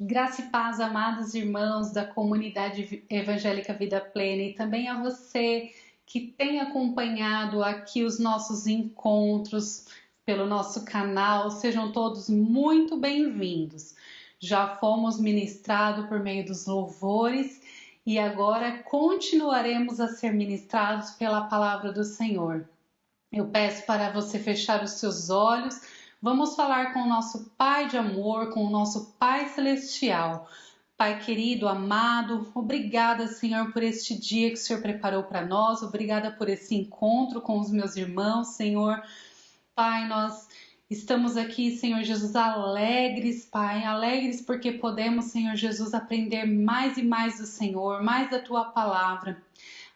Graça e paz, amados irmãos da comunidade evangélica Vida Plena, e também a você que tem acompanhado aqui os nossos encontros pelo nosso canal. Sejam todos muito bem-vindos. Já fomos ministrados por meio dos louvores e agora continuaremos a ser ministrados pela palavra do Senhor. Eu peço para você fechar os seus olhos. Vamos falar com o nosso Pai de amor, com o nosso Pai celestial. Pai querido, amado, obrigada, Senhor, por este dia que o Senhor preparou para nós. Obrigada por esse encontro com os meus irmãos, Senhor. Pai, nós estamos aqui, Senhor Jesus, alegres, Pai, alegres porque podemos, Senhor Jesus, aprender mais e mais do Senhor, mais da Tua palavra.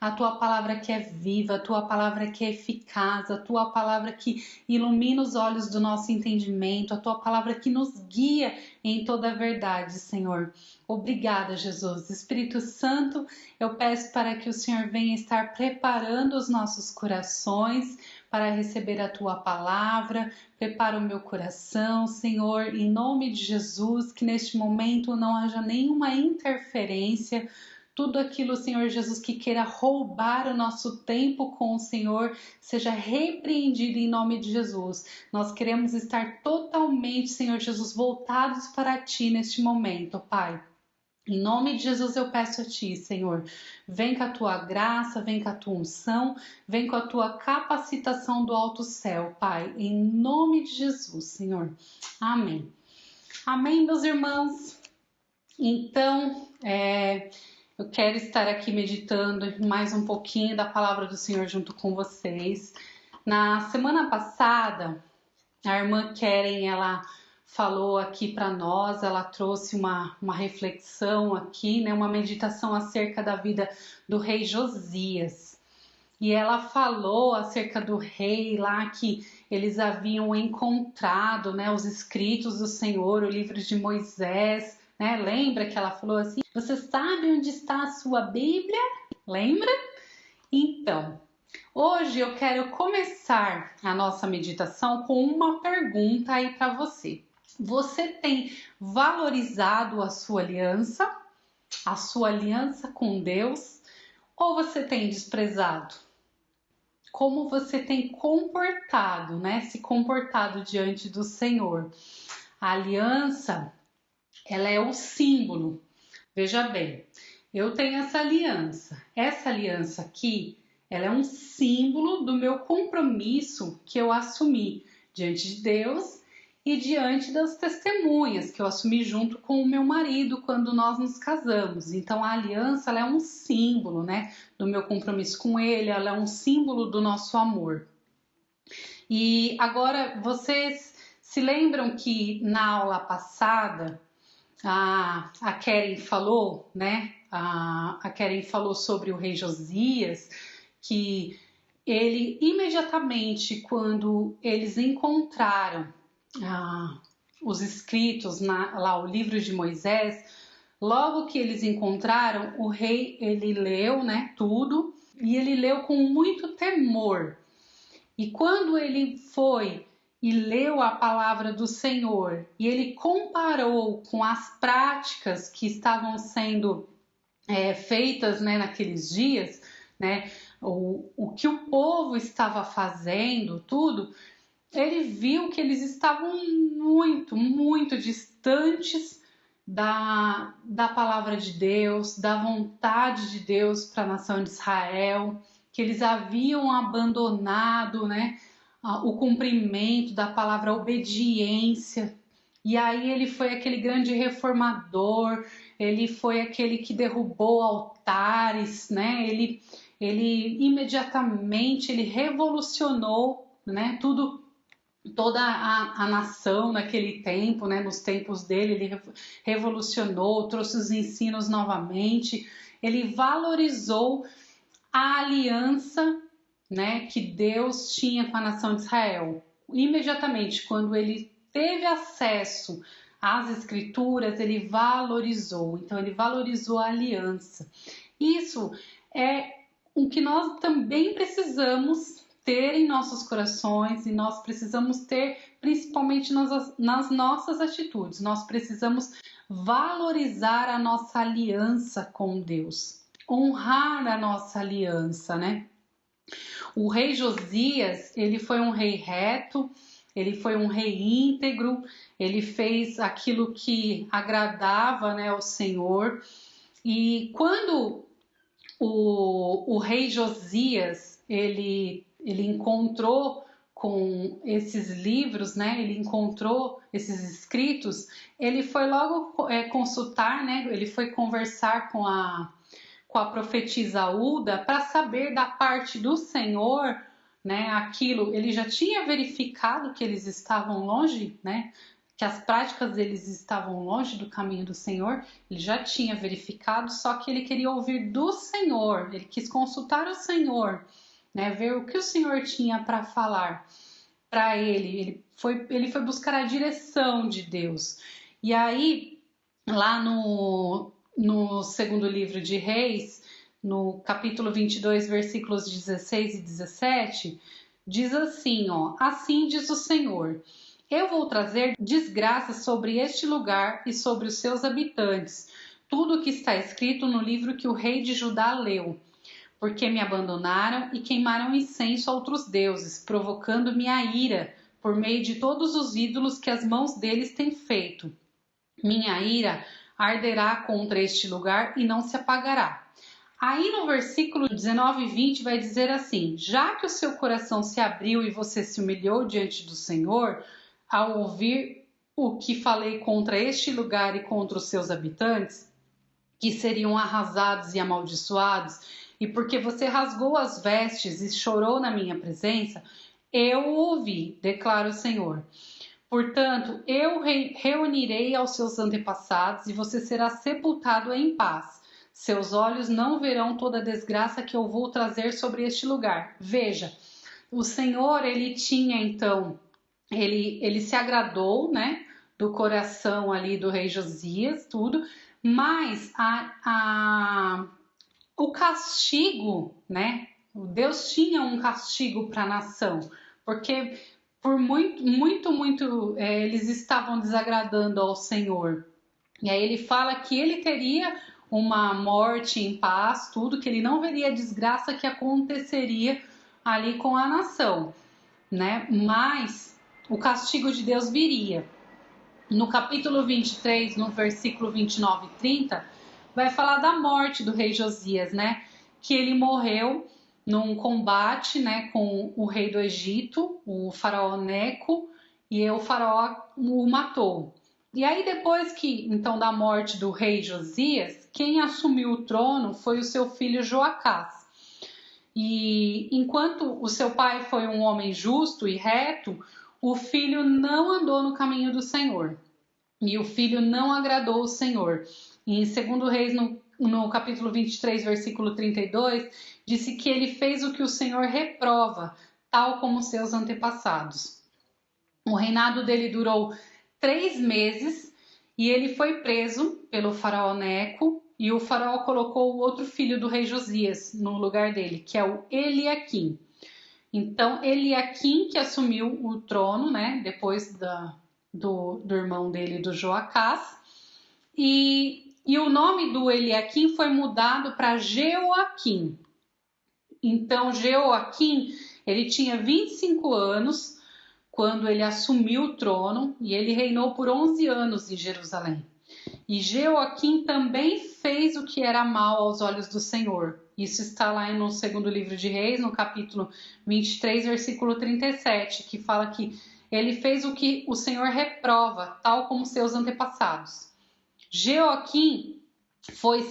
A Tua palavra que é viva, a Tua palavra que é eficaz, a Tua palavra que ilumina os olhos do nosso entendimento, a Tua palavra que nos guia em toda a verdade, Senhor. Obrigada, Jesus. Espírito Santo, eu peço para que o Senhor venha estar preparando os nossos corações para receber a Tua palavra. Prepara o meu coração, Senhor, em nome de Jesus, que neste momento não haja nenhuma interferência. Tudo aquilo, Senhor Jesus, que queira roubar o nosso tempo com o Senhor, seja repreendido em nome de Jesus. Nós queremos estar totalmente, Senhor Jesus, voltados para Ti neste momento, Pai. Em nome de Jesus eu peço a Ti, Senhor, vem com a Tua graça, vem com a Tua unção, vem com a Tua capacitação do alto céu, Pai. Em nome de Jesus, Senhor. Amém. Amém, meus irmãos. Então, eu quero estar aqui meditando mais um pouquinho da palavra do Senhor junto com vocês. Na semana passada, a irmã Keren, ela falou aqui para nós, ela trouxe uma reflexão aqui, né, uma meditação acerca da vida do rei Josias. E ela falou acerca do rei lá que eles haviam encontrado, né, os escritos do Senhor, o livro de Moisés, né? Lembra que ela falou assim, você sabe onde está a sua Bíblia? Lembra? Então, hoje eu quero começar a nossa meditação com uma pergunta aí para você. Você tem valorizado a sua aliança com Deus, ou você tem desprezado? Como você tem comportado, né? Se comportado diante do Senhor? A aliança, ela é o símbolo. Veja bem, eu tenho essa aliança. Essa aliança aqui, ela é um símbolo do meu compromisso que eu assumi diante de Deus e diante das testemunhas que eu assumi junto com o meu marido quando nós nos casamos. Então a aliança, ela é um símbolo, né, do meu compromisso com ele, ela é um símbolo do nosso amor. E agora vocês se lembram que na aula passada a Keren falou, né? A Keren falou sobre o rei Josias, que ele imediatamente, quando eles encontraram os escritos, lá o livro de Moisés, logo que eles encontraram, o rei, ele leu, né, tudo, e ele leu com muito temor. E quando ele foi e leu a palavra do Senhor, e ele comparou com as práticas que estavam sendo feitas, né, naqueles dias, né, o que o povo estava fazendo, tudo, ele viu que eles estavam muito, muito distantes da palavra de Deus, da vontade de Deus para a nação de Israel, que eles haviam abandonado, né, o cumprimento da palavra obediência. E aí ele foi aquele grande reformador, ele foi aquele que derrubou altares, né? Ele imediatamente ele revolucionou, né, toda a nação naquele tempo, né, nos tempos dele, ele revolucionou, trouxe os ensinos novamente, ele valorizou a aliança, né, que Deus tinha com a nação de Israel. Imediatamente, quando ele teve acesso às escrituras, ele valorizou. Então, ele valorizou a aliança. Isso é o que nós também precisamos ter em nossos corações, e nós precisamos ter principalmente nas nossas atitudes. Nós precisamos valorizar a nossa aliança com Deus, honrar a nossa aliança, né? O rei Josias, ele foi um rei reto, ele foi um rei íntegro, ele fez aquilo que agradava, né, ao Senhor. E quando o rei Josias, ele encontrou com esses livros, né? Ele encontrou esses escritos, ele foi logo consultar, né? Ele foi conversar com a profetisa Hulda para saber da parte do Senhor, né? Aquilo, ele já tinha verificado que eles estavam longe, né? Que as práticas deles estavam longe do caminho do Senhor, ele já tinha verificado, só que ele queria ouvir do Senhor, ele quis consultar o Senhor, né, ver o que o Senhor tinha para falar para ele. Ele foi buscar a direção de Deus. E aí, lá no segundo livro de Reis, no capítulo 22, versículos 16 e 17, diz assim, ó: assim diz o Senhor: eu vou trazer desgraça sobre este lugar e sobre os seus habitantes, tudo o que está escrito no livro que o rei de Judá leu, porque me abandonaram e queimaram incenso a outros deuses, provocando minha ira por meio de todos os ídolos que as mãos deles têm feito. Minha ira arderá contra este lugar e não se apagará. Aí no versículo 19 e 20 vai dizer assim: já que o seu coração se abriu e você se humilhou diante do Senhor, ao ouvir o que falei contra este lugar e contra os seus habitantes, que seriam arrasados e amaldiçoados, e porque você rasgou as vestes e chorou na minha presença, eu o ouvi, declara o Senhor. Portanto, eu reunirei aos seus antepassados e você será sepultado em paz. Seus olhos não verão toda a desgraça que eu vou trazer sobre este lugar. Veja, o Senhor, ele tinha então, ele se agradou, né, do coração ali do rei Josias, tudo, mas o castigo, né, Deus tinha um castigo para a nação, porque por muito eles estavam desagradando ao Senhor. E aí ele fala que ele teria uma morte em paz, tudo, que ele não veria a desgraça que aconteceria ali com a nação, né? Mas o castigo de Deus viria. No capítulo 23, no versículo 29 e 30, vai falar da morte do rei Josias, né? Que ele morreu num combate, né, com o rei do Egito, o faraó Neco, e o faraó o matou. E aí depois que, então, da morte do rei Josias, quem assumiu o trono foi o seu filho Joacás. E enquanto o seu pai foi um homem justo e reto, o filho não andou no caminho do Senhor. E o filho não agradou o Senhor. E em 2 Reis, no capítulo 23, versículo 32, disse que ele fez o que o Senhor reprova, tal como seus antepassados. O reinado dele durou 3 meses e ele foi preso pelo faraó Neco, e o faraó colocou o outro filho do rei Josias no lugar dele, que é o Eliaquim. Então, Eliaquim que assumiu o trono, né, depois do irmão dele, do Joacás, e o nome do Eliaquim foi mudado para Jeoaquim. Então, Jeoaquim, ele tinha 25 anos quando ele assumiu o trono, e ele reinou por 11 anos em Jerusalém. E Jeoaquim também fez o que era mal aos olhos do Senhor. Isso está lá no segundo livro de Reis, no capítulo 23, versículo 37, que fala que ele fez o que o Senhor reprova, tal como seus antepassados. Jeoaquim foi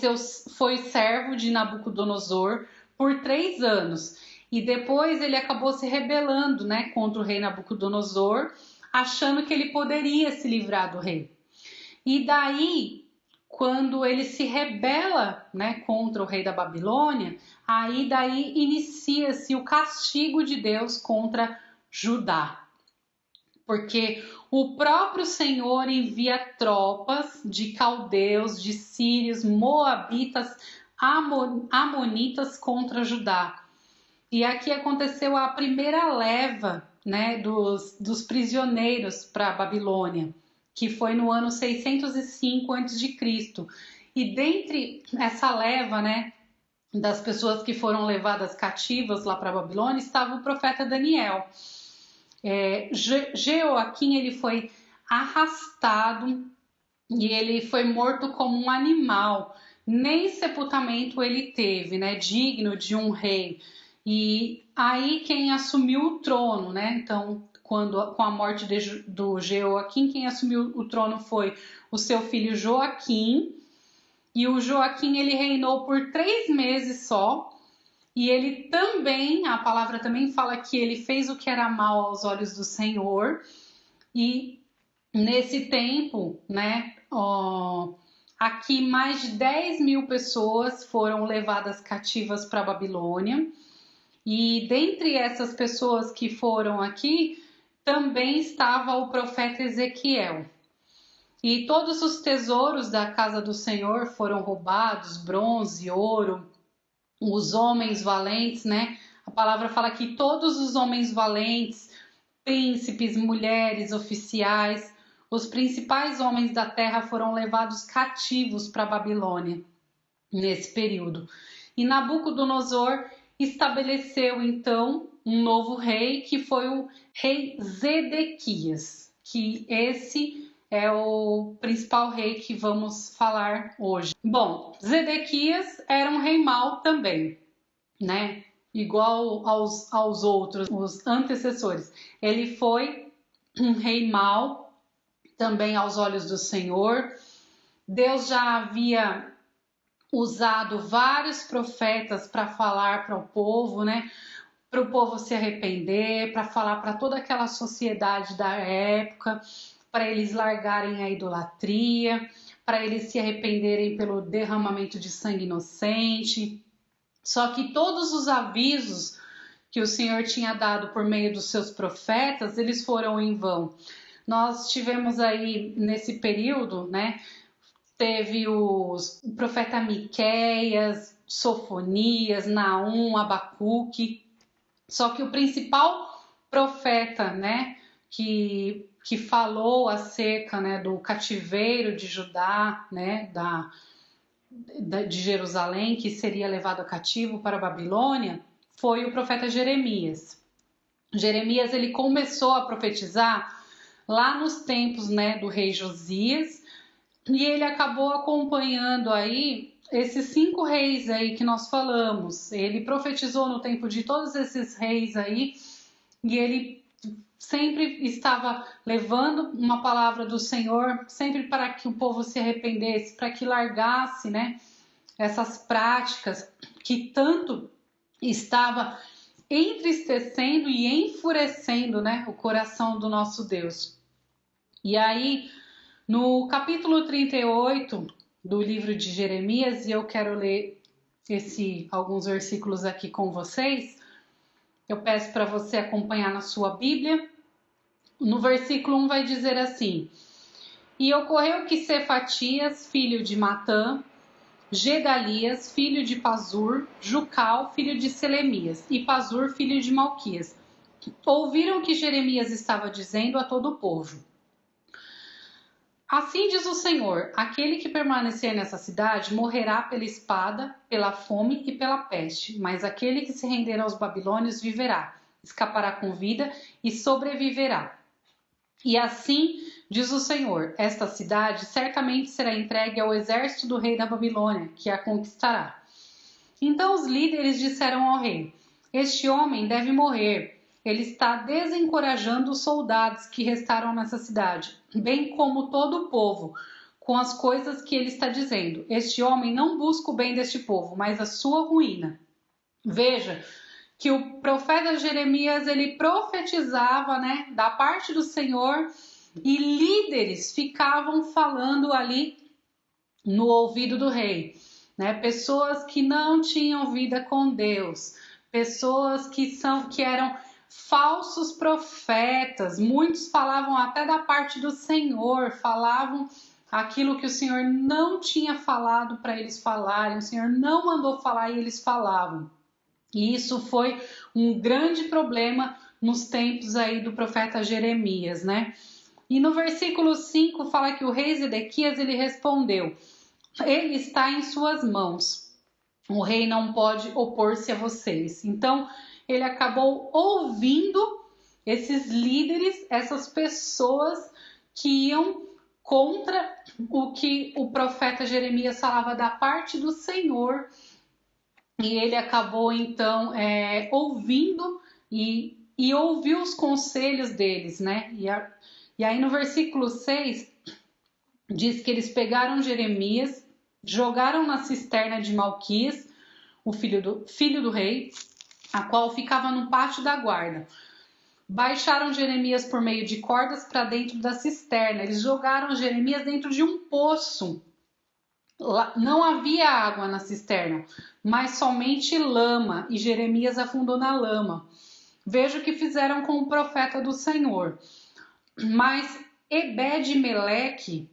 servo de Nabucodonosor por 3 anos. E depois ele acabou se rebelando, né, contra o rei Nabucodonosor, achando que ele poderia se livrar do rei. E daí, quando ele se rebela, né, contra o rei da Babilônia, daí inicia-se o castigo de Deus contra Judá. Porque o próprio Senhor envia tropas de caldeus, de sírios, moabitas, amonitas contra Judá. E aqui aconteceu a primeira leva, né, dos prisioneiros para a Babilônia. que foi no ano 605 a.C. E dentre essa leva, né, das pessoas que foram levadas cativas lá para a Babilônia, estava o profeta Daniel. Jeoaquim, ele foi arrastado e ele foi morto como um animal. Nem sepultamento ele teve, né, digno de um rei. E aí quem assumiu o trono, né, então com a morte do Jeoaquim, quem assumiu o trono foi o seu filho Joaquim. E o Joaquim, ele reinou por 3 meses só, e ele também, a palavra também fala que ele fez o que era mal aos olhos do Senhor, e nesse tempo, né, aqui mais de 10.000 pessoas foram levadas cativas para a Babilônia, e dentre essas pessoas que foram aqui, também estava o profeta Ezequiel. E todos os tesouros da casa do Senhor foram roubados, bronze, ouro, os homens valentes, né? A palavra fala que todos os homens valentes, príncipes, mulheres, oficiais, os principais homens da terra foram levados cativos para a Babilônia nesse período. E Nabucodonosor estabeleceu então um novo rei, que foi o rei Zedequias, que esse é o principal rei que vamos falar hoje. Bom, Zedequias era um rei mau também, né? Igual aos outros, os antecessores. Ele foi um rei mau também aos olhos do Senhor. Deus já havia usado vários profetas para falar para o povo, né? Para o povo se arrepender, para falar para toda aquela sociedade da época, para eles largarem a idolatria, para eles se arrependerem pelo derramamento de sangue inocente. Só que todos os avisos que o Senhor tinha dado por meio dos seus profetas, eles foram em vão. Nós tivemos aí nesse período, né, teve o profeta Miqueias, Sofonias, Naum, Abacuque. Só que o principal profeta, né, que falou acerca, né, do cativeiro de Judá, né, de Jerusalém, que seria levado cativo para a Babilônia, foi o profeta Jeremias. Jeremias, ele começou a profetizar lá nos tempos, né, do rei Josias, e ele acabou acompanhando aí esses 5 reis aí que nós falamos. Ele profetizou no tempo de todos esses reis aí, e ele sempre estava levando uma palavra do Senhor, sempre para que o povo se arrependesse, para que largasse, né, essas práticas que tanto estava entristecendo e enfurecendo, né, o coração do nosso Deus. E aí, no capítulo 38 do livro de Jeremias, e eu quero ler alguns versículos aqui com vocês, eu peço para você acompanhar na sua Bíblia. No versículo 1 vai dizer assim: E ocorreu que Cefatias, filho de Matã, Gedalias, filho de Pazur, Jucal, filho de Selemias, e Pazur, filho de Malquias, ouviram o que Jeremias estava dizendo a todo o povo. Assim diz o Senhor: aquele que permanecer nessa cidade morrerá pela espada, pela fome e pela peste, mas aquele que se render aos babilônios viverá, escapará com vida e sobreviverá. E assim diz o Senhor: esta cidade certamente será entregue ao exército do rei da Babilônia, que a conquistará. Então os líderes disseram ao rei: este homem deve morrer. Ele está desencorajando os soldados que restaram nessa cidade, bem como todo o povo, com as coisas que ele está dizendo. Este homem não busca o bem deste povo, mas a sua ruína. Veja que o profeta Jeremias, ele profetizava, né, da parte do Senhor, e líderes ficavam falando ali no ouvido do rei, né? Pessoas que não tinham vida com Deus, pessoas que eram falsos profetas. Muitos falavam até da parte do Senhor, falavam aquilo que o Senhor não tinha falado para eles falarem, o Senhor não mandou falar e eles falavam. E isso foi um grande problema nos tempos aí do profeta Jeremias, né? E no versículo 5 fala que o rei Zedequias ele respondeu: ele está em suas mãos. O rei não pode opor-se a vocês. Então ele acabou ouvindo esses líderes, essas pessoas que iam contra o que o profeta Jeremias falava da parte do Senhor. E ele acabou então ouvindo e ouviu os conselhos deles, né? E aí no versículo 6 diz que eles pegaram Jeremias, jogaram na cisterna de Malquias, o filho do rei, a qual ficava no pátio da guarda. Baixaram Jeremias por meio de cordas para dentro da cisterna. Eles jogaram Jeremias dentro de um poço. Não havia água na cisterna, mas somente lama, e Jeremias afundou na lama. Veja o que fizeram com o profeta do Senhor. Mas Ebed-Meleque,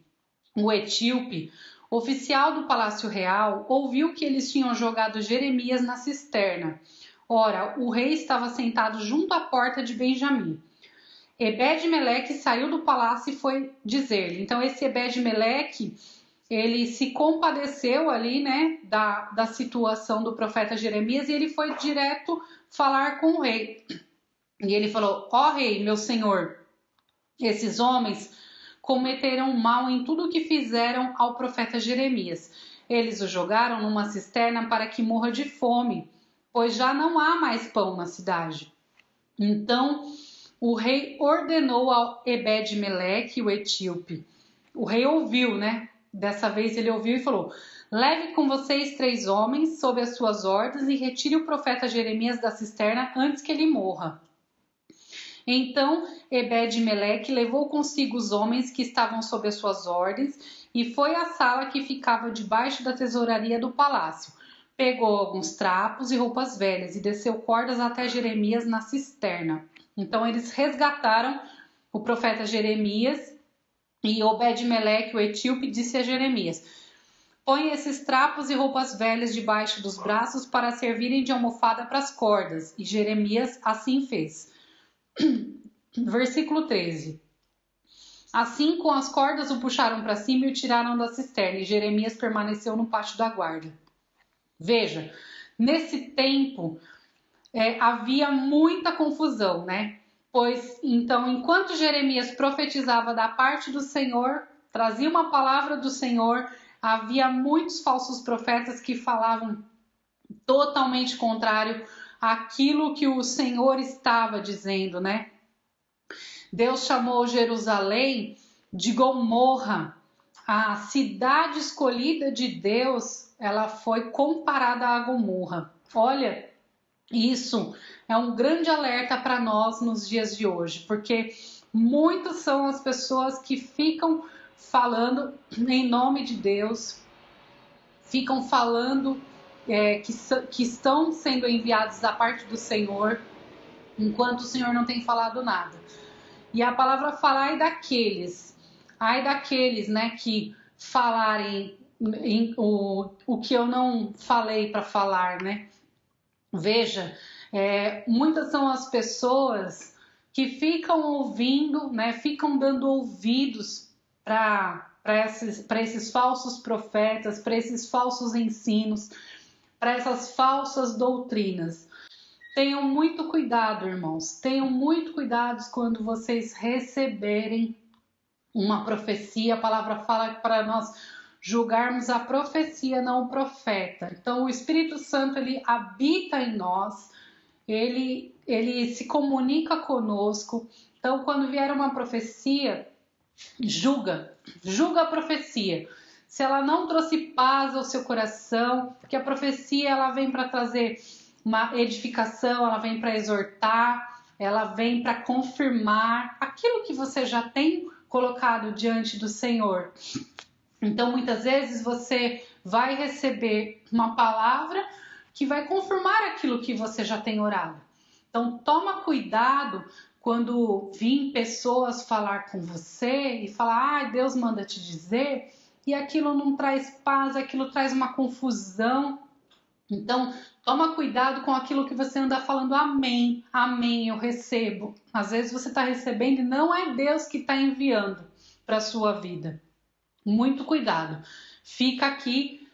o etíope, oficial do palácio real, ouviu que eles tinham jogado Jeremias na cisterna. Ora, o rei estava sentado junto à porta de Benjamim. Ebed-Meleque saiu do palácio e foi dizer-lhe. Então esse Ebed-Meleque, ele se compadeceu ali, né, da situação do profeta Jeremias, e ele foi direto falar com o rei. E ele falou: ó rei, meu senhor, esses homens cometeram mal em tudo o que fizeram ao profeta Jeremias. Eles o jogaram numa cisterna para que morra de fome, pois já não há mais pão na cidade. Então o rei ordenou ao Ebed-Meleque, o etíope. O rei ouviu, né? Dessa vez ele ouviu e falou: leve com vocês 3 homens sob as suas ordens e retire o profeta Jeremias da cisterna antes que ele morra. Então Ebed-Meleque levou consigo os homens que estavam sob as suas ordens e foi à sala que ficava debaixo da tesouraria do palácio. Pegou alguns trapos e roupas velhas e desceu cordas até Jeremias na cisterna. Então eles resgataram o profeta Jeremias. E Obed-Meleque, o etíope, disse a Jeremias: põe esses trapos e roupas velhas debaixo dos braços para servirem de almofada para as cordas. E Jeremias assim fez. Versículo 13. Assim, com as cordas o puxaram para cima e o tiraram da cisterna, e Jeremias permaneceu no pátio da guarda. Veja, nesse tempo havia muita confusão, né? Pois, então, enquanto Jeremias profetizava da parte do Senhor, trazia uma palavra do Senhor, havia muitos falsos profetas que falavam totalmente contrário àquilo que o Senhor estava dizendo, né? Deus chamou Jerusalém de Gomorra. A cidade escolhida de Deus, ela foi comparada a Gomorra. Olha, isso é um grande alerta para nós nos dias de hoje, porque muitas são as pessoas que ficam falando em nome de Deus, ficam falando que estão sendo enviados da parte do Senhor, enquanto o Senhor não tem falado nada. E a palavra fala: ai daqueles, né, que falarem o que eu não falei para falar, né? Veja, muitas são as pessoas que ficam ouvindo, né, ficam dando ouvidos para esses falsos profetas, para esses falsos ensinos, para essas falsas doutrinas. Tenham muito cuidado, irmãos, tenham muito cuidado quando vocês receberem uma profecia. A palavra fala para nós julgarmos a profecia, não o profeta. Então o Espírito Santo, ele habita em nós, ele se comunica conosco. Então quando vier uma profecia, julga a profecia. Se ela não trouxe paz ao seu coração, porque a profecia ela vem para trazer uma edificação, ela vem para exortar, ela vem para confirmar aquilo que você já tem colocado diante do Senhor. Então, muitas vezes você vai receber uma palavra que vai confirmar aquilo que você já tem orado. Então, toma cuidado quando vir pessoas falar com você e falar: Deus manda te dizer, e aquilo não traz paz, aquilo traz uma confusão. Então, toma cuidado com aquilo que você anda falando, amém, amém, eu recebo. Às vezes você está recebendo e não é Deus que está enviando para a sua vida. Muito cuidado. Fica aqui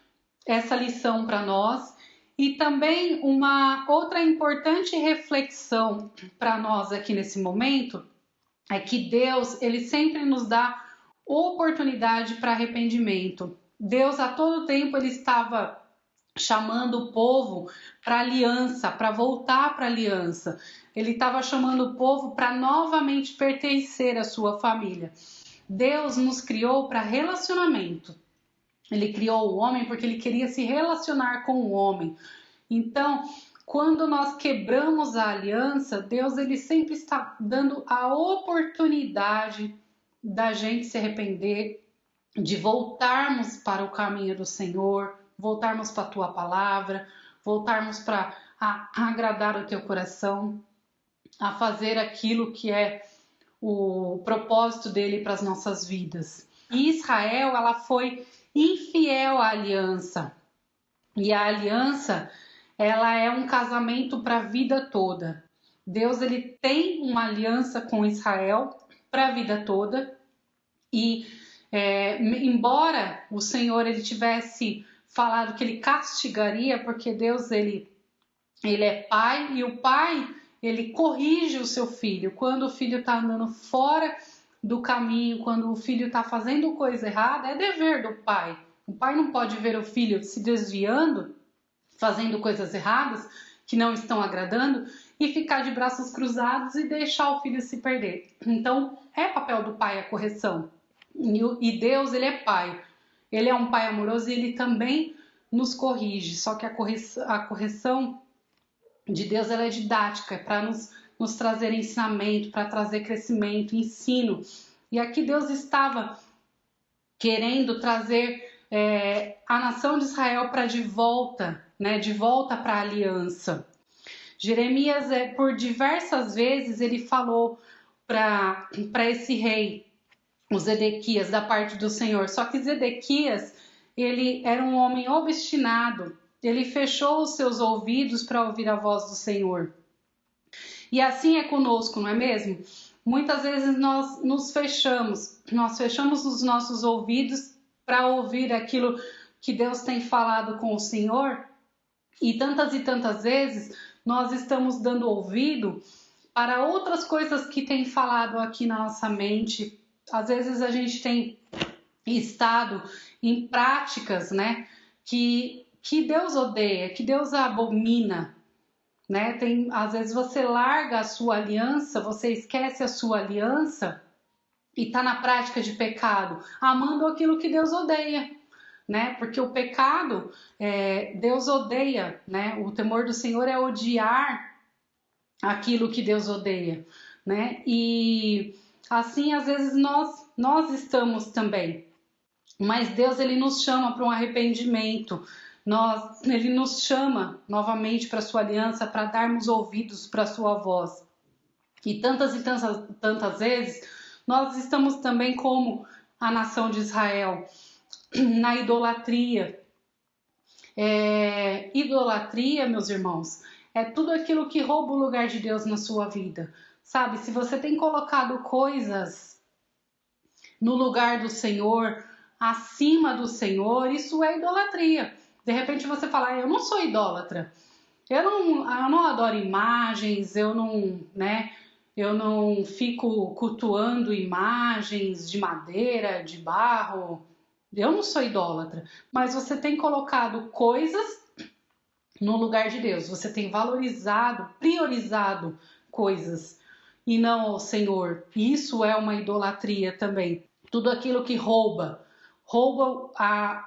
essa lição para nós. E também uma outra importante reflexão para nós aqui nesse momento é que Deus, ele sempre nos dá oportunidade para arrependimento. Deus a todo tempo ele estava chamando o povo para aliança, para voltar para aliança. Ele estava chamando o povo para novamente pertencer à sua família. Deus nos criou para relacionamento. Ele criou o homem porque ele queria se relacionar com o homem. Então, quando nós quebramos a aliança, Deus ele sempre está dando a oportunidade da gente se arrepender, de voltarmos para o caminho do Senhor, voltarmos para a tua palavra, voltarmos para agradar o teu coração, a fazer aquilo que é o propósito dele para as nossas vidas. E Israel, ela foi infiel à aliança. E a aliança, ela é um casamento para a vida toda. Deus, ele tem uma aliança com Israel para a vida toda. E embora o Senhor ele tivesse falado que ele castigaria, porque Deus ele é pai, e o pai ele corrige o seu filho quando o filho está andando fora do caminho, quando o filho está fazendo coisa errada, é dever do pai. O pai não pode ver o filho se desviando, fazendo coisas erradas que não estão agradando e ficar de braços cruzados e deixar o filho se perder. Então é papel do pai a correção. E Deus, ele é pai. Ele é um pai amoroso e ele também nos corrige. Só que a correção de Deus, ela é didática, é para nos trazer ensinamento, para trazer crescimento, ensino. E aqui Deus estava querendo trazer a nação de Israel para de volta para a aliança. Jeremias, por diversas vezes, ele falou para esse rei, o Zedequias, da parte do Senhor. Só que Zedequias, ele era um homem obstinado. Ele fechou os seus ouvidos para ouvir a voz do Senhor. E assim é conosco, não é mesmo? Muitas vezes nós fechamos os nossos ouvidos para ouvir aquilo que Deus tem falado com o Senhor. E tantas vezes nós estamos dando ouvido para outras coisas que tem falado aqui na nossa mente. Às vezes a gente tem estado em práticas, né, que Deus odeia, que Deus abomina, né? Às vezes você larga a sua aliança, você esquece a sua aliança e está na prática de pecado, amando aquilo que Deus odeia, né? Porque o pecado, Deus odeia, né? O temor do Senhor é odiar aquilo que Deus odeia, né? E assim, às vezes nós estamos também. Mas Deus, ele nos chama para um arrependimento. Ele nos chama novamente para a sua aliança, para darmos ouvidos para a sua voz. E tantas vezes, nós estamos também como a nação de Israel, na idolatria. Idolatria, meus irmãos, é tudo aquilo que rouba o lugar de Deus na sua vida. Sabe, se você tem colocado coisas no lugar do Senhor, acima do Senhor, isso é idolatria. De repente você fala, eu não sou idólatra, eu não adoro imagens, eu não fico cultuando imagens de madeira, de barro, eu não sou idólatra, mas você tem colocado coisas no lugar de Deus, você tem valorizado, priorizado coisas e não ao Senhor. Isso é uma idolatria também. Tudo aquilo que rouba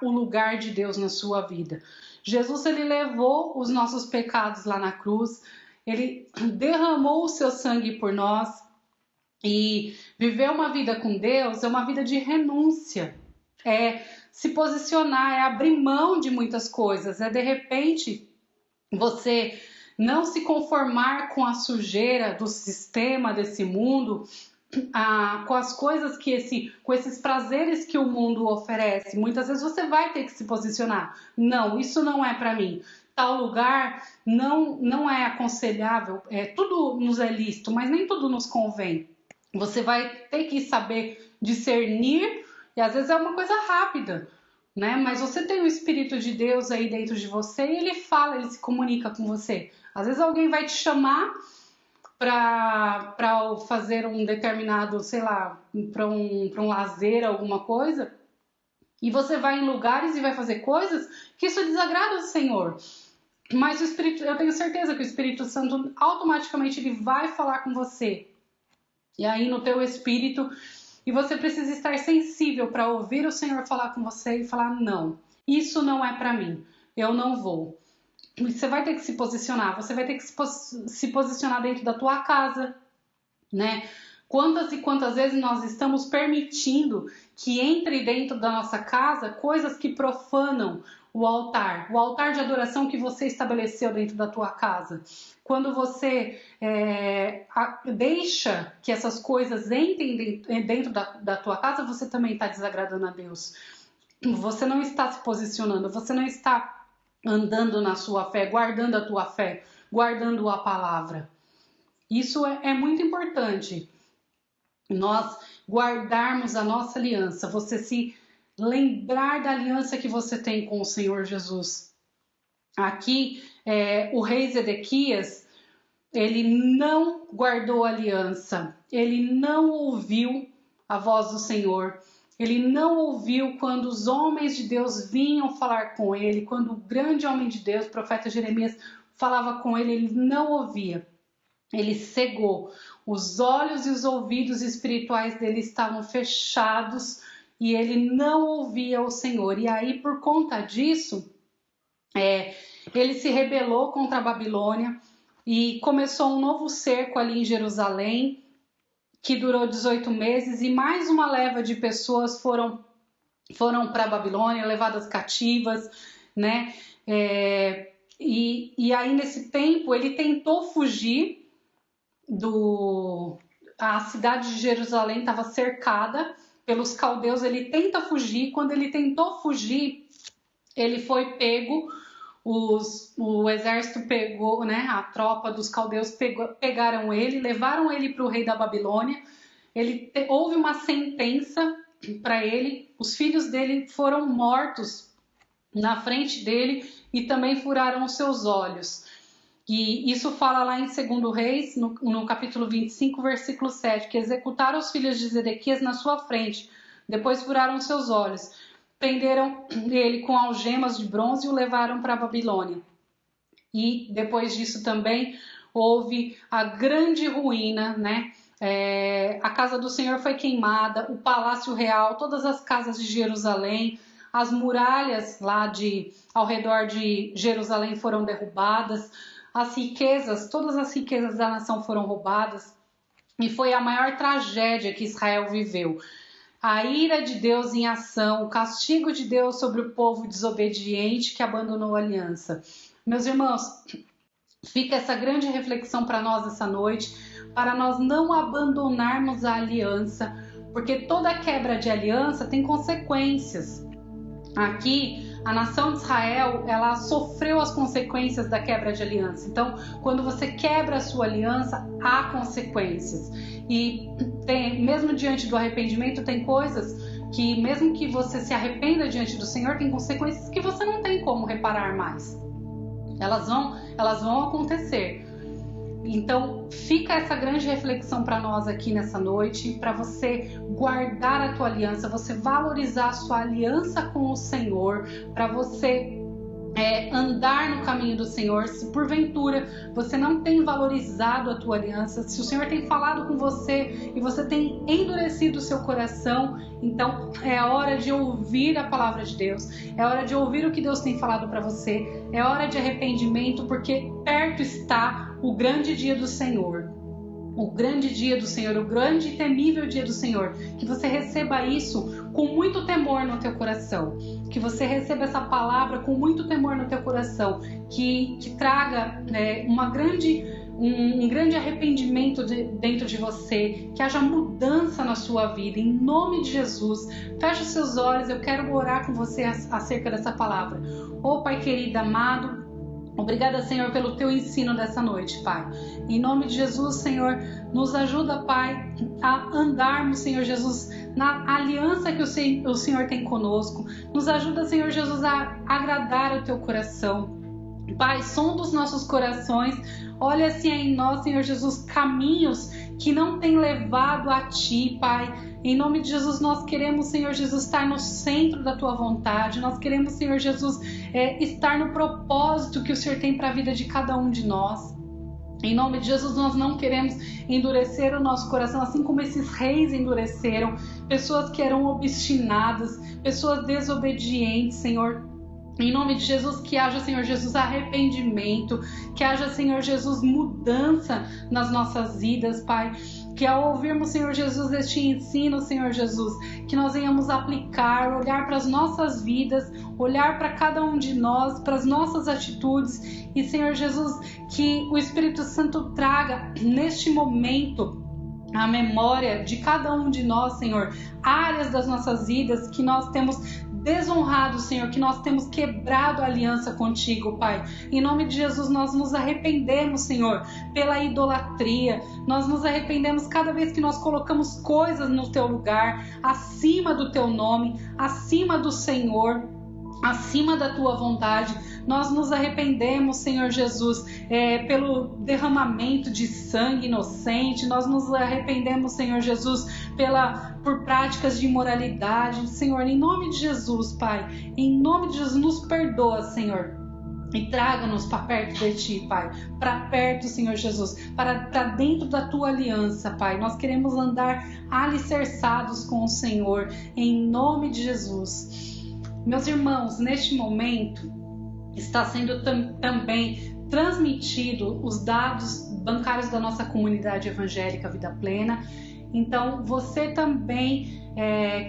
o lugar de Deus na sua vida. Jesus, ele levou os nossos pecados lá na cruz, ele derramou o seu sangue por nós, e viver uma vida com Deus é uma vida de renúncia, é se posicionar, é abrir mão de muitas coisas, é de repente você não se conformar com a sujeira do sistema desse mundo, com as coisas com esses prazeres que o mundo oferece. Muitas vezes você vai ter que se posicionar. Não, isso não é para mim. tal lugar não é aconselhável, tudo nos é lícito, mas nem tudo nos convém. Você vai ter que saber discernir, e às vezes é uma coisa rápida, né? Mas você tem o Espírito de Deus aí dentro de você e ele fala, ele se comunica com você. Às vezes alguém vai te chamar para fazer um determinado, sei lá, para um lazer, alguma coisa, e você vai em lugares e vai fazer coisas que isso desagrada o Senhor. Mas o Espírito, eu tenho certeza que o Espírito Santo automaticamente ele vai falar com você. E aí no teu espírito, e você precisa estar sensível para ouvir o Senhor falar com você e falar: não, isso não é para mim, eu não vou. E você vai ter que se posicionar, você vai ter que se posicionar dentro da tua casa, né? Quantas e quantas vezes nós estamos permitindo que entre dentro da nossa casa coisas que profanam o altar de adoração que você estabeleceu dentro da tua casa. Quando você deixa que essas coisas entrem dentro da tua casa, você também está desagradando a Deus. Você não está se posicionando, você não está andando na sua fé, guardando a tua fé, guardando a palavra. Isso é muito importante. Nós guardarmos a nossa aliança, você se lembrar da aliança que você tem com o Senhor Jesus. Aqui, o rei Zedequias, ele não guardou a aliança, ele não ouviu a voz do Senhor, ele não ouviu quando os homens de Deus vinham falar com ele, quando o grande homem de Deus, o profeta Jeremias, falava com ele, ele não ouvia. Ele cegou. Os olhos e os ouvidos espirituais dele estavam fechados e ele não ouvia o Senhor. E aí, por conta disso, ele se rebelou contra a Babilônia e começou um novo cerco ali em Jerusalém, que durou 18 meses, e mais uma leva de pessoas foram para a Babilônia, levadas cativas, né? E aí, nesse tempo, ele tentou fugir. A cidade de Jerusalém estava cercada pelos caldeus, ele tenta fugir. Quando ele tentou fugir, ele foi pego, o exército pegou, né, a tropa dos caldeus pegaram ele, levaram ele para o rei da Babilônia. Houve uma sentença para ele, os filhos dele foram mortos na frente dele e também furaram os seus olhos. E isso fala lá em 2 Reis, no capítulo 25, versículo 7, que executaram os filhos de Zedequias na sua frente, depois furaram seus olhos, prenderam ele com algemas de bronze e o levaram para a Babilônia. E depois disso também houve a grande ruína, né? A casa do Senhor foi queimada, o palácio real, todas as casas de Jerusalém, as muralhas lá ao redor de Jerusalém foram derrubadas, as riquezas, todas as riquezas da nação foram roubadas, e foi a maior tragédia que Israel viveu. A ira de Deus em ação, o castigo de Deus sobre o povo desobediente que abandonou a aliança. Meus irmãos, fica essa grande reflexão para nós essa noite, para nós não abandonarmos a aliança, porque toda quebra de aliança tem consequências. Aqui, a nação de Israel, ela sofreu as consequências da quebra de aliança. Então, quando você quebra a sua aliança, há consequências. E mesmo diante do arrependimento, tem coisas que, mesmo que você se arrependa diante do Senhor, tem consequências que você não tem como reparar mais. Elas vão acontecer. Então, fica essa grande reflexão para nós aqui nessa noite, para você guardar a tua aliança, você valorizar a sua aliança com o Senhor, para você andar no caminho do Senhor. Se porventura você não tem valorizado a tua aliança, se o Senhor tem falado com você e você tem endurecido o seu coração, então é hora de ouvir a palavra de Deus, é hora de ouvir o que Deus tem falado para você, é hora de arrependimento, porque perto está o grande dia do Senhor. O grande dia do Senhor, o grande e temível dia do Senhor. Que você receba isso com muito temor no teu coração. Que você receba essa palavra com muito temor no teu coração. Que traga um grande arrependimento dentro de você. Que haja mudança na sua vida. Em nome de Jesus. Feche os seus olhos. Eu quero orar com você acerca dessa palavra. Pai querido, amado, Obrigada, Senhor, pelo teu ensino dessa noite, Pai. Em nome de Jesus, Senhor, nos ajuda, Pai, a andarmos, Senhor Jesus, na aliança que o Senhor tem conosco. Nos ajuda, Senhor Jesus, a agradar o teu coração. Pai, sonda os nossos corações. Olha se em nós, Senhor Jesus, caminhos que não têm levado a Ti, Pai. Em nome de Jesus, nós queremos, Senhor Jesus, estar no centro da Tua vontade. Nós queremos, Senhor Jesus, estar no propósito que o Senhor tem para a vida de cada um de nós. Em nome de Jesus, nós não queremos endurecer o nosso coração, assim como esses reis endureceram. Pessoas que eram obstinadas, pessoas desobedientes, Senhor. Em nome de Jesus, que haja, Senhor Jesus, arrependimento, que haja, Senhor Jesus, mudança nas nossas vidas, Pai. Que ao ouvirmos, Senhor Jesus, este ensino, Senhor Jesus, que nós venhamos aplicar, olhar para as nossas vidas, olhar para cada um de nós, para as nossas atitudes. E, Senhor Jesus, que o Espírito Santo traga neste momento a memória de cada um de nós, Senhor, áreas das nossas vidas que nós temos desonrado, Senhor, que nós temos quebrado a aliança contigo, Pai. Em nome de Jesus, nós nos arrependemos, Senhor, pela idolatria. Nós nos arrependemos cada vez que nós colocamos coisas no teu lugar, acima do teu nome, acima do Senhor, acima da tua vontade. Nós nos arrependemos, Senhor Jesus, pelo derramamento de sangue inocente. Nós nos arrependemos, Senhor Jesus, por práticas de imoralidade. Senhor, em nome de Jesus, Pai, em nome de Jesus, nos perdoa, Senhor. E traga-nos para perto de Ti, Pai. Para perto, Senhor Jesus. Para dentro da Tua aliança, Pai. Nós queremos andar alicerçados com o Senhor. Em nome de Jesus. Meus irmãos, neste momento está sendo também transmitido os dados bancários da nossa comunidade evangélica Vida Plena. Então, você também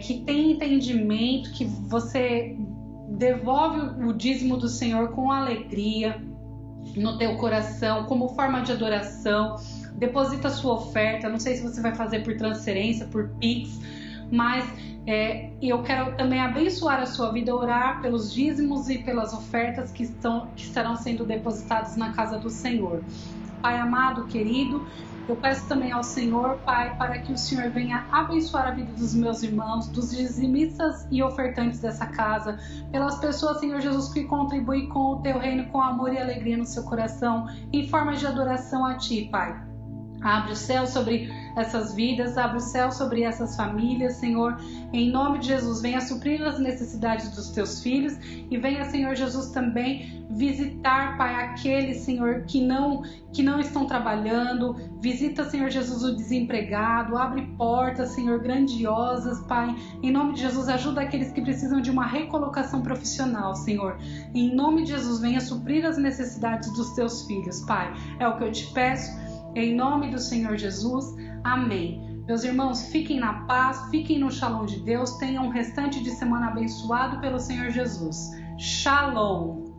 que tem entendimento, que você devolve o dízimo do Senhor com alegria no teu coração, como forma de adoração, deposita a sua oferta. Não sei se você vai fazer por transferência, por Pix, mas eu quero também abençoar a sua vida, orar pelos dízimos e pelas ofertas que estarão sendo depositadas na casa do Senhor. Pai amado, querido, eu peço também ao Senhor, Pai, para que o Senhor venha abençoar a vida dos meus irmãos, dos dizimistas e ofertantes dessa casa, pelas pessoas, Senhor Jesus, que contribuem com o Teu reino, com amor e alegria no seu coração, em forma de adoração a Ti, Pai. Abre o céu sobre essas vidas, abre o céu sobre essas famílias, Senhor. Em nome de Jesus, venha suprir as necessidades dos teus filhos e venha, Senhor Jesus, também visitar, Pai, aqueles, Senhor, que não estão trabalhando. Visita, Senhor Jesus, o desempregado. Abre portas, Senhor, grandiosas, Pai. Em nome de Jesus, ajuda aqueles que precisam de uma recolocação profissional, Senhor. Em nome de Jesus, venha suprir as necessidades dos teus filhos, Pai. É o que eu te peço. Em nome do Senhor Jesus, amém. Meus irmãos, fiquem na paz, fiquem no Shalom de Deus, tenham um restante de semana abençoado pelo Senhor Jesus. Shalom!